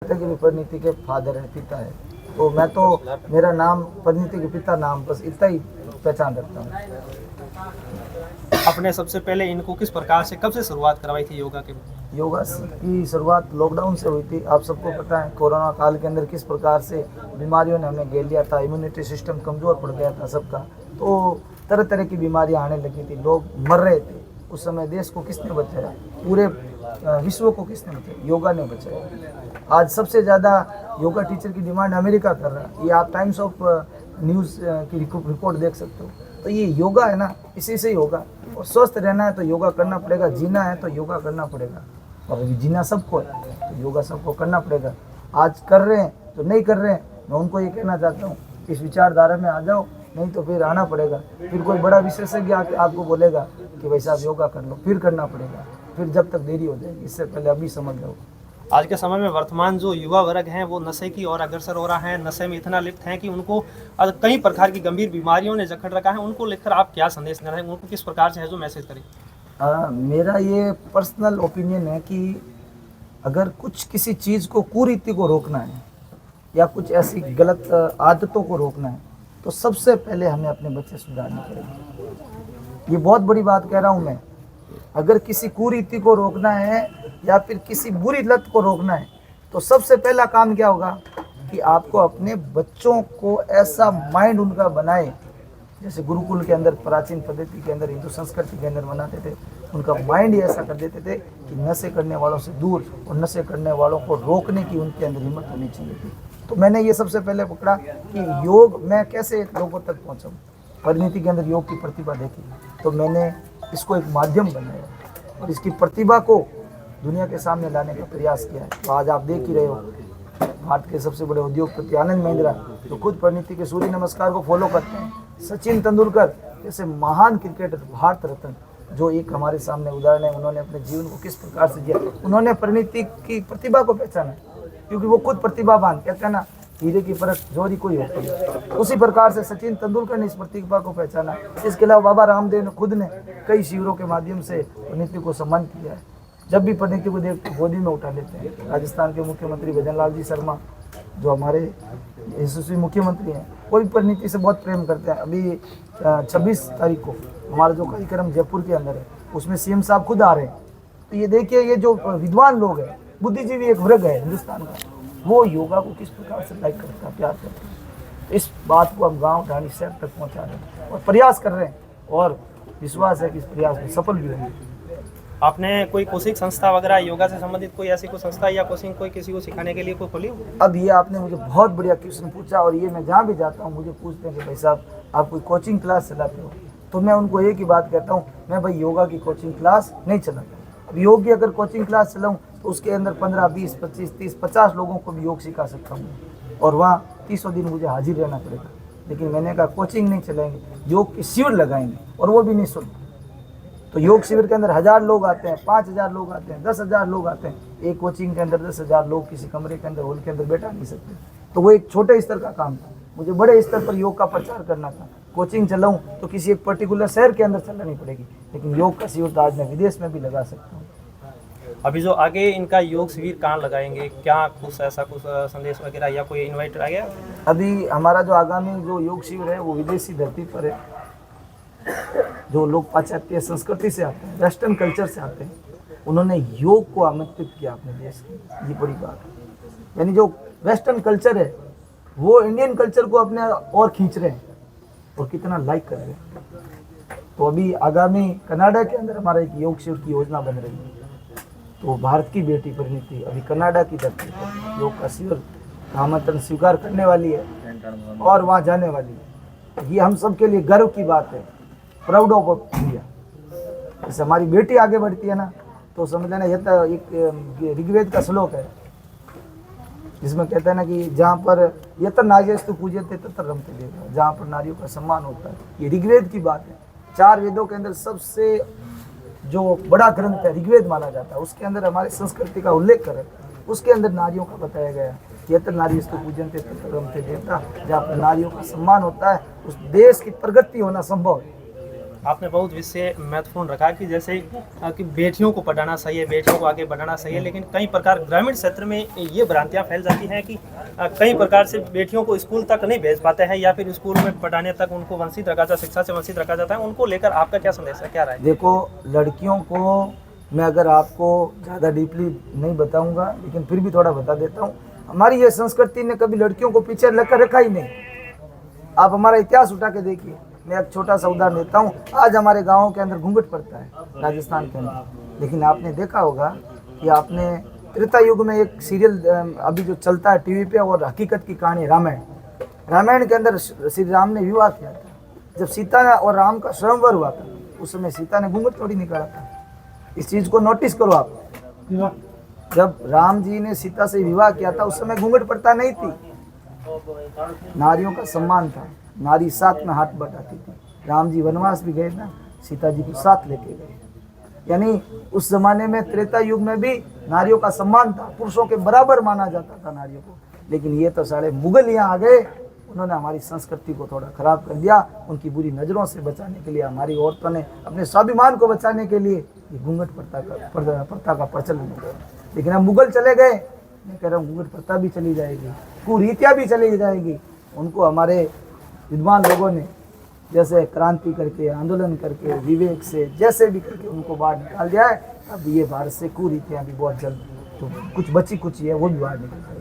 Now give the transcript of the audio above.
कि भी परिणीति के फादर है, पिता है, तो मैं तो मेरा नाम परिणीति के पिता नाम बस इतना ही पहचान रखता हूँ। आपने सबसे पहले इनको किस प्रकार से कब से शुरुआत करवाई थी योगा के? योगा की शुरुआत लॉकडाउन से हुई थी। आप सबको पता है कोरोना काल के अंदर किस प्रकार से बीमारियों ने हमें घेर लिया था, इम्यूनिटी सिस्टम कमज़ोर पड़ गया था सबका, तो तरह तरह की बीमारियां आने लगी थी, लोग मर रहे थे। उस समय देश को किसने बचाया? पूरे विश्व को किसने बचाया? योगा ने बचाया। आज सबसे ज़्यादा योगा टीचर की डिमांड अमेरिका कर रहा है। ये आप टाइम्स ऑफ न्यूज़ की रिपोर्ट देख सकते हो। तो ये योगा है ना, इसी से ही होगा। और स्वस्थ रहना है तो योगा करना पड़ेगा, जीना है तो योगा करना पड़ेगा। और अभी जीना सबको है तो योगा सबको करना पड़ेगा। आज कर रहे हैं तो नहीं कर रहे हैं, मैं उनको ये कहना चाहता हूँ इस विचारधारा में आ जाओ, नहीं तो फिर आना पड़ेगा। फिर कोई बड़ा विशेषज्ञ आपको बोलेगा कि भाई साहब योगा कर लो, फिर करना पड़ेगा, फिर जब तक देरी हो जाएगी। इससे पहले अभी समझ लो। आज के समय में वर्तमान जो युवा वर्ग हैं वो नशे की ओर अग्रसर हो रहा है, नशे में इतना लिप्त हैं कि उनको कई प्रकार की गंभीर बीमारियों ने जकड़ रखा है। उनको लेकर आप क्या संदेश देना है, उनको किस प्रकार से है जो मैसेज करें? मेरा ये पर्सनल ओपिनियन है कि अगर कुछ किसी चीज़ को कुरीति को रोकना है या कुछ ऐसी गलत आदतों को रोकना है तो सबसे पहले हमें अपने बच्चे सुधारने पड़ेंगे। ये बहुत बड़ी बात कह रहा हूँ मैं। अगर किसी कुरीति को रोकना है या फिर किसी बुरी लत को रोकना है तो सबसे पहला काम क्या होगा कि आपको अपने बच्चों को ऐसा माइंड उनका बनाए, जैसे गुरुकुल के अंदर प्राचीन पद्धति के अंदर हिंदू संस्कृति के अंदर बनाते थे, उनका माइंड ही ऐसा कर देते थे कि नशे करने वालों से दूर और नशे करने वालों को रोकने की उनके अंदर हिम्मत होनी चाहिए थी। तो मैंने ये सबसे पहले पकड़ा कि योग मैं कैसे लोगों तक पहुँचाऊँ। परिणीति के अंदर योग की प्रतिभा देखी तो मैंने इसको एक माध्यम बनाया और इसकी प्रतिभा को दुनिया के सामने लाने का प्रयास किया है। तो आज आप देख ही रहे हो भारत के सबसे बड़े उद्योगपति आनंद महिंद्रा जो खुद परिणीति के सूर्य नमस्कार को फॉलो करते हैं, सचिन तेंदुलकर जैसे महान क्रिकेटर, भारत रत्न जो एक हमारे सामने उदाहरण है, उन्होंने अपने जीवन को किस प्रकार से जिया। उन्होंने परिणीति की प्रतिभा को पहचाना क्योंकि वो खुद प्रतिभावान, कहते हैं ना हीरे की परख जोरी कोई होती है, उसी प्रकार से सचिन तेंदुलकर ने इस प्रतिभा को पहचाना। इसके अलावा बाबा रामदेव ने खुद ने कई शिविरों के माध्यम से परिणीति को सम्मान किया है। जब भी परिणीति को देखते गोदी में उठा लेते हैं। राजस्थान के मुख्यमंत्री भजन लाल जी शर्मा जो हमारे यशस्वी मुख्यमंत्री हैं, वो भी परिणीति से बहुत प्रेम करते हैं। अभी 26 तारीख को हमारा जो कार्यक्रम जयपुर के अंदर है उसमें सीएम साहब खुद आ रहे हैं। तो ये देखिए, ये जो विद्वान लोग हैं, बुद्धिजीवी एक वर्ग है हिंदुस्तान का, वो योगा को किस प्रकार से लाइक करता है, प्यार करता है। इस बात को हम गाँव ढाणी शहर तक पहुँचा रहे हैं और प्रयास कर रहे हैं और विश्वास है कि इस प्रयास में सफल भी होंगे। आपने कोई कोचिंग संस्था वगैरह योगा से संबंधित कोई ऐसी कोई संस्था या कोचिंग कोई किसी को सिखाने के लिए कोई खोली? अब ये आपने मुझे बहुत बढ़िया क्वेश्चन पूछा और ये मैं जहाँ भी जाता हूँ मुझे पूछते हैं कि भाई साहब आप कोई कोचिंग क्लास चलाते हो? तो मैं उनको एक ही बात कहता हूँ, मैं भाई योगा की कोचिंग क्लास नहीं चलाता। अब योग की अगर कोचिंग क्लास चलाऊँ तो उसके अंदर 15, 20, 25, 30, 50 लोगों को भी योग सिखा सकता हूँ और वहाँ 30 दिन मुझे हाजिर रहना पड़ेगा। लेकिन मैंने कहा कोचिंग नहीं चलाएंगे, योग की शिविर लगाएंगे और वो भी निःशुल्क। तो योग शिविर के अंदर 1000 लोग आते हैं, 5000 लोग आते हैं, 10,000 लोग आते हैं। एक कोचिंग के अंदर 10,000 लोग किसी कमरे के अंदर, हॉल के अंदर बैठा नहीं सकते। तो वो एक छोटे स्तर का काम था, मुझे बड़े स्तर पर योग का प्रचार करना था। कोचिंग चलाऊं तो किसी एक पर्टिकुलर शहर के अंदर चलानी पड़ेगी, लेकिन योग का शिविर तो आज मैं विदेश में भी लगा सकता हूँ। अभी जो आगे इनका योग शिविर कहाँ लगाएंगे, क्या कुछ ऐसा कुछ संदेश वगैरह या कोई इन्वाइट आ गया? अभी हमारा जो आगामी जो योग शिविर है वो विदेशी धरती पर है। जो लोग पाश्चात्य संस्कृति से आते हैं, वेस्टर्न कल्चर से आते हैं, उन्होंने योग को आमंत्रित किया अपने देश की। ये बड़ी बात है। यानी जो वेस्टर्न कल्चर है वो इंडियन कल्चर को अपने और खींच रहे हैं और कितना लाइक कर रहे हैं। तो अभी आगामी कनाडा के अंदर हमारा एक योग शिविर की योजना बन रही है। तो भारत की बेटी परिणीति अभी कनाडा की धरती पर योग का शिविर का आमंत्रण स्वीकार करने वाली है और वहाँ जाने वाली है। ये हम सब के लिए गर्व की बात है, प्राउड ऑफ इंडिया। जैसे हमारी बेटी आगे बढ़ती है ना, तो समझ लेना। यह तो एक ऋग्वेद का श्लोक है जिसमें कहता है ना कि जहाँ पर यत्र नार्यस्तु पूज्यते तत्र रमते देवः, जहाँ पर नारियों का सम्मान होता है। ये ऋग्वेद की बात है। 4 वेदों के अंदर सबसे जो बड़ा ग्रंथ है ऋग्वेद माना जाता है, उसके अंदर हमारी संस्कृति का उल्लेख करें, उसके अंदर नारियों का बताया गया है। यत्र नार्यस्तु पूज्यते तत्र रमते देवः, जहाँ पर नारियों का सम्मान होता है उस देश की प्रगति होना संभव है। आपने बहुत विषय महत्वपूर्ण रखा कि जैसे कि बेटियों को पढ़ाना सही है, बेटियों को आगे बढ़ाना सही है, लेकिन कई प्रकार ग्रामीण क्षेत्र में ये भ्रांतियां फैल जाती हैं कि कई प्रकार से बेटियों को स्कूल तक नहीं भेज पाते हैं या फिर स्कूल में पढ़ाने तक उनको वंचित रखा जाता है, शिक्षा से वंचित रखा जाता है। उनको लेकर आपका क्या संदेश है, क्या राय है? देखो, लड़कियों को मैं अगर आपको ज़्यादा डीपली नहीं बताऊंगा, लेकिन फिर भी थोड़ा बता देता हूँ। हमारी ये संस्कृति ने कभी लड़कियों को पीछे लेकर रखा ही नहीं। आप हमारा इतिहास उठा के देखिए। मैं एक छोटा सा उदाहरण देता हूँ। आज हमारे गाँव के अंदर घूंघट पड़ता है राजस्थान के अंदर, लेकिन आपने देखा होगा कि आपने त्रेता युग में एक सीरियल अभी जो चलता है टीवी पे, और हकीकत की कहानी रामायण के अंदर श्री राम ने विवाह किया था। जब सीता और राम का स्वयंवर हुआ था, उस समय सीता ने घूंघट थोड़ी निकाला था। इस चीज़ को नोटिस करो आप। जब राम जी ने सीता से विवाह किया था, उस समय घूंघट प्रथा नहीं थी। नारियों का सम्मान था, नारी साथ में हाथ बटाती थी। राम जी वनवास भी गए ना, सीता जी को साथ लेके गए। यानी उस जमाने में त्रेता युग में भी नारियों का सम्मान था, पुरुषों के बराबर माना जाता था नारियों को। लेकिन ये तो सारे मुगल यहाँ आ गए, उन्होंने हमारी संस्कृति को थोड़ा खराब कर दिया। उनकी बुरी नज़रों से बचाने के लिए हमारी औरतों ने अपने स्वाभिमान को बचाने के लिए ये घूंघट प्रथा का प्रचलन किया। लेकिन अब मुगल चले गए, मैं कह रहा हूँ घूंघट प्रथा भी चली जाएगी, कुरीतियाँ भी चली जाएगी। उनको हमारे विद्वान लोगों ने जैसे क्रांति करके, आंदोलन करके, विवेक से जैसे भी करके उनको बाहर निकाल दिया है। अब ये भारत से कुरीतियाँ भी बहुत जल्द, तो कुछ बची कुछ है वो भी बाहर निकल जाएगी।